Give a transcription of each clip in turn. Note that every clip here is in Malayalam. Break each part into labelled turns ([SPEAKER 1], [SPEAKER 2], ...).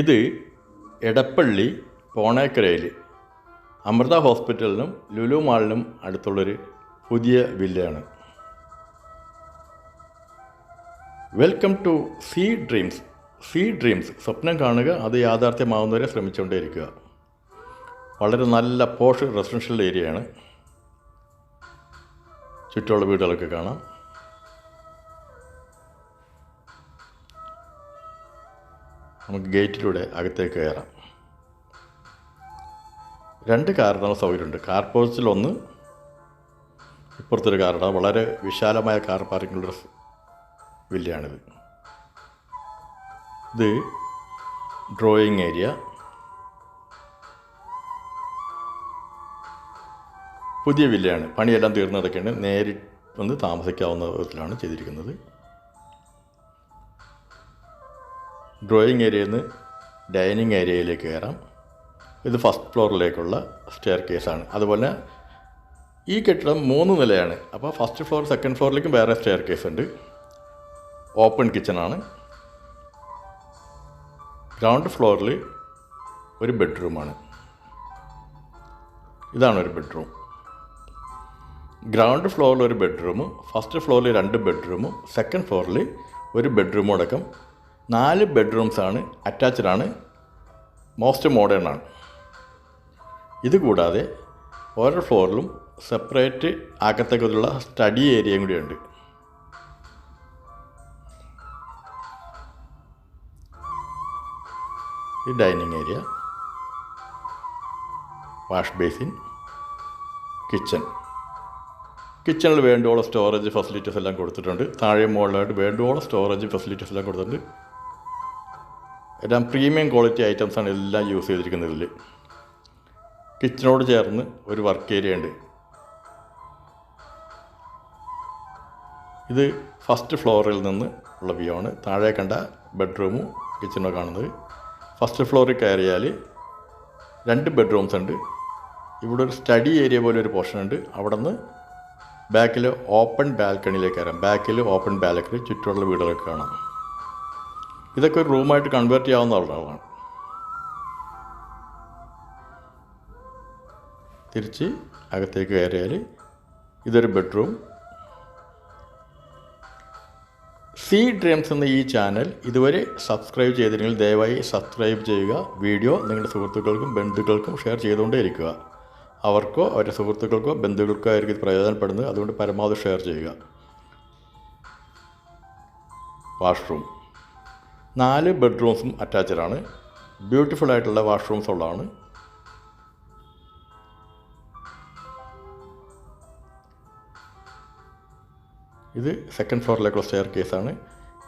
[SPEAKER 1] ഇത് എടപ്പള്ളി പോണേക്കരയിൽ അമൃത ഹോസ്പിറ്റലിനും ലുലു മാളിനും അടുത്തുള്ളൊരു പുതിയ വില്ലയാണ്. Welcome to sea dreams. സ്വപ്നം കാണുക, അത് യാഥാർത്ഥ്യമാവുന്നവരെ ശ്രമിച്ചുകൊണ്ടേയിരിക്കുക. വളരെ നല്ല പോഷ് റെസിഡൻഷ്യൽ ഏരിയയാണ്. ചുറ്റുമുള്ള വീടുകളൊക്കെ കാണാം. നമുക്ക് ഗേറ്റിലൂടെ അകത്തേക്ക് കയറാം. 2 കാറിടാനുള്ള സൗകര്യമുണ്ട്. കാർ പോർച്ചിൽ ഒന്ന്, ഇപ്പുറത്തൊരു കാറിടാം. വളരെ വിശാലമായ കാർ പാർക്കിങ്ങുള്ള വില്ലയാണിത്. ഇത് ഡ്രോയിങ് ഏരിയ. പുതിയ വില്ലയാണ്. പണിയെല്ലാം തീർന്നു കിടക്കുകയാണ്. നേരിട്ട് വന്ന് താമസിക്കാവുന്ന വിധത്തിലാണ് ചെയ്തിരിക്കുന്നത്. ഡ്രോയിങ് ഏരിയയിൽ നിന്ന് ഡൈനിങ് ഏരിയയിലേക്ക് കയറാം. ഇത് ഫസ്റ്റ് ഫ്ലോറിലേക്കുള്ള സ്റ്റെയർ കേസാണ്. അതുപോലെ ഈ കെട്ടിടം 3 നിലയാണ്. അപ്പോൾ ഫസ്റ്റ് ഫ്ലോർ, സെക്കൻഡ് ഫ്ലോറിലേക്കും വേറെ സ്റ്റെയർ കേസ് ഉണ്ട്. ഓപ്പൺ കിച്ചണാണ്. ഗ്രൗണ്ട് ഫ്ലോറിൽ ഒരു ബെഡ്റൂമാണ്. ഇതാണ് ഒരു ബെഡ്റൂം. ഗ്രൗണ്ട് ഫ്ലോറിൽ ഒരു ബെഡ്റൂമും ഫസ്റ്റ് ഫ്ലോറിൽ 2 ബെഡ്റൂമും സെക്കൻഡ് ഫ്ലോറിൽ ഒരു ബെഡ്റൂമും അടക്കം 4 ബെഡ്റൂംസാണ്. അറ്റാച്ച്ഡാണ്. മോസ്റ്റ് മോഡേൺ ആണ്. ഇതുകൂടാതെ ഓരോ ഫ്ലോറിലും സെപ്പറേറ്റ് അകത്തേക്കുള്ള സ്റ്റഡി ഏരിയയും കൂടിയുണ്ട്. ഈ ഡൈനിങ് ഏരിയ, വാഷ് ബേസിൻ, കിച്ചണിൽ വേണ്ടുവോളം സ്റ്റോറേജ് ഫെസിലിറ്റീസ് എല്ലാം കൊടുത്തിട്ടുണ്ട്. താഴെ മുകളിലായിട്ട് വേണ്ടുവോളം സ്റ്റോറേജ് ഫെസിലിറ്റീസ് എല്ലാം കൊടുത്തിട്ടുണ്ട്. എല്ലാം പ്രീമിയം ക്വാളിറ്റി ഐറ്റംസാണ് എല്ലാം യൂസ് ചെയ്തിരിക്കുന്നത്. ഇതിൽ കിച്ചണോട് ചേർന്ന് ഒരു വർക്ക് ഏരിയ ഉണ്ട്. ഇത് ഫസ്റ്റ് ഫ്ലോറിൽ നിന്ന് ഉള്ള വ്യൂ ആണ്. താഴെ കണ്ട ബെഡ്റൂമും കിച്ചണും കാണുന്നത്. ഫസ്റ്റ് ഫ്ലോറിൽ കയറിയാൽ 2 ബെഡ്റൂംസ് ഉണ്ട്. ഇവിടെ ഒരു സ്റ്റഡി ഏരിയ പോലെ ഒരു പോർഷൻ ഉണ്ട്. അവിടെ നിന്ന് ബാക്കിൽ ഓപ്പൺ ബാൽക്കണിയിലേക്ക് കയറാം. ബാക്കിൽ ഓപ്പൺ ബാൽക്കണി, ചുറ്റുമുള്ള വീടുകളൊക്കെ കാണാം. ഇതൊക്കെ ഒരു റൂമായിട്ട് കൺവേർട്ട് ചെയ്യാവുന്ന ആളാണ്. തിരിച്ച് അകത്തേക്ക് കയറിയാൽ ഇതൊരു ബെഡ്റൂം. സീ ഡ്രീംസ് എന്ന ഈ ചാനൽ ഇതുവരെ സബ്സ്ക്രൈബ് ചെയ്തില്ലെങ്കിൽ ദയവായി സബ്സ്ക്രൈബ് ചെയ്യുക. വീഡിയോ നിങ്ങളുടെ സുഹൃത്തുക്കൾക്കും ബന്ധുക്കൾക്കും ഷെയർ ചെയ്തുകൊണ്ടേയിരിക്കുക. അവർക്കോ അവരുടെ സുഹൃത്തുക്കൾക്കോ ബന്ധുക്കൾക്കോ ആയിരിക്കും ഇത് പ്രയോജനപ്പെടുന്നത്. അതുകൊണ്ട് പരമാവധി ഷെയർ ചെയ്യുക. വാഷ്റൂം 4 ബെഡ്റൂംസും അറ്റാച്ച്ഡാണ്. ബ്യൂട്ടിഫുൾ ആയിട്ടുള്ള വാഷ്റൂംസ് ഉള്ളതാണ്. ഇത് സെക്കൻഡ് ഫ്ലോറിലേക്കുള്ള സ്റ്റെയർ കേസാണ്.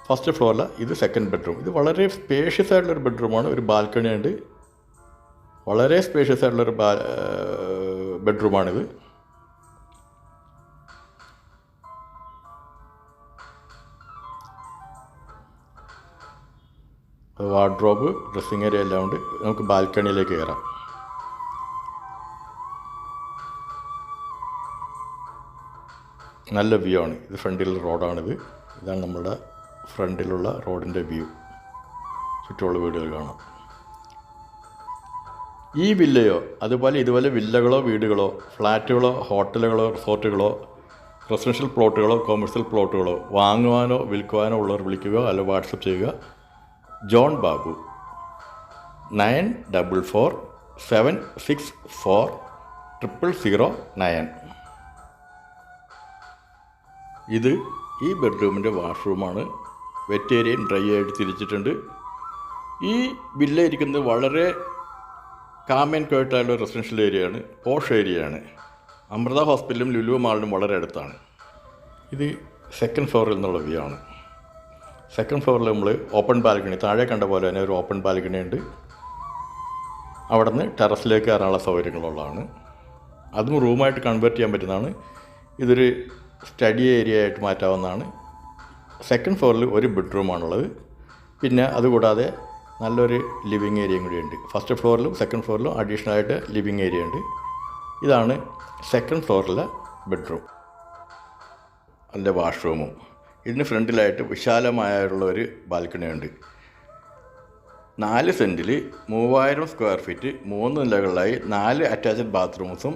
[SPEAKER 1] ഫസ്റ്റ് ഫ്ലോറിൽ ഇത് സെക്കൻഡ് ബെഡ്റൂം. ഇത് വളരെ സ്പേഷ്യസ് ആയിട്ടുള്ളൊരു ബെഡ്റൂമാണ്. ഒരു ബാൽക്കണി ഉണ്ട്. വളരെ സ്പേഷ്യസ് ആയിട്ടുള്ളൊരു ബെഡ്റൂമാണിത്. വാർഡ്രോബ്, ഡ്രസ്സിങ് ഏരിയ എല്ലാം ഉണ്ട്. നമുക്ക് ബാൽക്കണിയിലേക്ക് കയറാം. നല്ല വ്യൂ ആണ്. ഇത് ഫ്രണ്ടിലുള്ള റോഡാണിത്. ഇതാണ് നമ്മുടെ ഫ്രണ്ടിലുള്ള റോഡിൻ്റെ വ്യൂ. ചുറ്റുമുള്ള വീടുകൾ കാണാം. ഈ വില്ലയോ ഇതുപോലെ വില്ലകളോ വീടുകളോ ഫ്ലാറ്റുകളോ ഹോട്ടലുകളോ റിസോർട്ടുകളോ റെസിഡൻഷ്യൽ പ്ലോട്ടുകളോ കൊമേഴ്സ്യൽ പ്ലോട്ടുകളോ വാങ്ങുവാനോ വിൽക്കുവാനോ ഉള്ളവർ വിളിക്കുക, അല്ലെങ്കിൽ വാട്സപ്പ് ചെയ്യുക. ജോൺ ബാബു 9447640009. ഇത് ഈ ബെഡ്റൂമിൻ്റെ വാഷ്റൂമാണ്. വെറ്റ് ഏരിയയും ഡ്രൈ ആയിട്ട് തിരിച്ചിട്ടുണ്ട്. ഈ വില്ല ഇരിക്കുന്നത് വളരെ കാം ആൻഡ് ക്വയറ്റ് ആയിട്ടുള്ള റെസിഡൻഷ്യൽ ഏരിയയാണ്. പോഷ് ഏരിയയാണ്. അമൃത ഹോസ്പിറ്റലും ലുലു മാളിനും വളരെ അടുത്താണ്. ഇത് സെക്കൻഡ് ഫ്ലോറിൽ നിന്നുള്ള വ്യൂ ആണ്. സെക്കൻഡ് ഫ്ലോറിൽ നമ്മൾ ഓപ്പൺ ബാൽക്കണി, താഴെ കണ്ട പോലെ തന്നെ ഒരു ഓപ്പൺ ബാൽക്കണി ഉണ്ട്. അവിടെ നിന്ന് ടെറസിലേക്ക് കയറാനുള്ള സൗകര്യങ്ങളുള്ളതാണ്. അതും റൂമായിട്ട് കൺവേർട്ട് ചെയ്യാൻ പറ്റുന്നതാണ്. ഇതൊരു സ്റ്റഡി ഏരിയ ആയിട്ട് മാറ്റാവുന്നതാണ്. സെക്കൻഡ് ഫ്ലോറിൽ ഒരു ബെഡ്റൂമാണുള്ളത്. പിന്നെ അതുകൂടാതെ നല്ലൊരു ലിവിങ് ഏരിയയും കൂടിയുണ്ട്. ഫസ്റ്റ് ഫ്ലോറിലും സെക്കൻഡ് ഫ്ലോറിലും അഡീഷണൽ ആയിട്ട് ലിവിങ് ഏരിയ ഉണ്ട്. ഇതാണ് സെക്കൻഡ് ഫ്ലോറിലെ ബെഡ്റൂം, അതിൻ്റെ വാഷ്റൂമും. ഇതിന് ഫ്രണ്ടിലായിട്ട് വിശാലമായുള്ള ഒരു ബാൽക്കണി ഉണ്ട്. 4 സെൻറ്റിൽ 3000 സ്ക്വയർ ഫീറ്റ് 3 നിലകളിലായി 4 അറ്റാച്ച്ഡ് ബാത്റൂംസും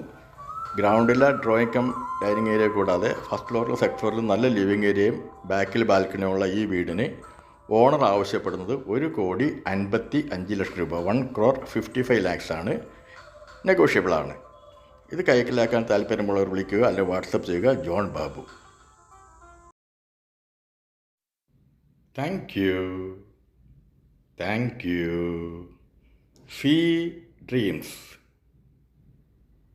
[SPEAKER 1] ഗ്രൗണ്ടിലെ ഡ്രോയിങ് കം ഡൈനിങ് ഏരിയ കൂടാതെ ഫസ്റ്റ് ഫ്ലോറിലും സെക്കൻഡ് ഫ്ലോറിലും നല്ല ലിവിങ് ഏരിയയും ബാക്കിൽ ബാൽക്കണിയുള്ള ഈ വീടിന് ഓണർ ആവശ്യപ്പെടുന്നത് 1,55,00,000 രൂപ, 1,55 lakhs ആണ്. നെഗോഷ്യബിളാണ്. ഇത് കൈക്കലാക്കാൻ താല്പര്യമുള്ളവർ വിളിക്കുക, അല്ലെങ്കിൽ വാട്സപ്പ് ചെയ്യുക. John Babu. Thank you. Fee dreams.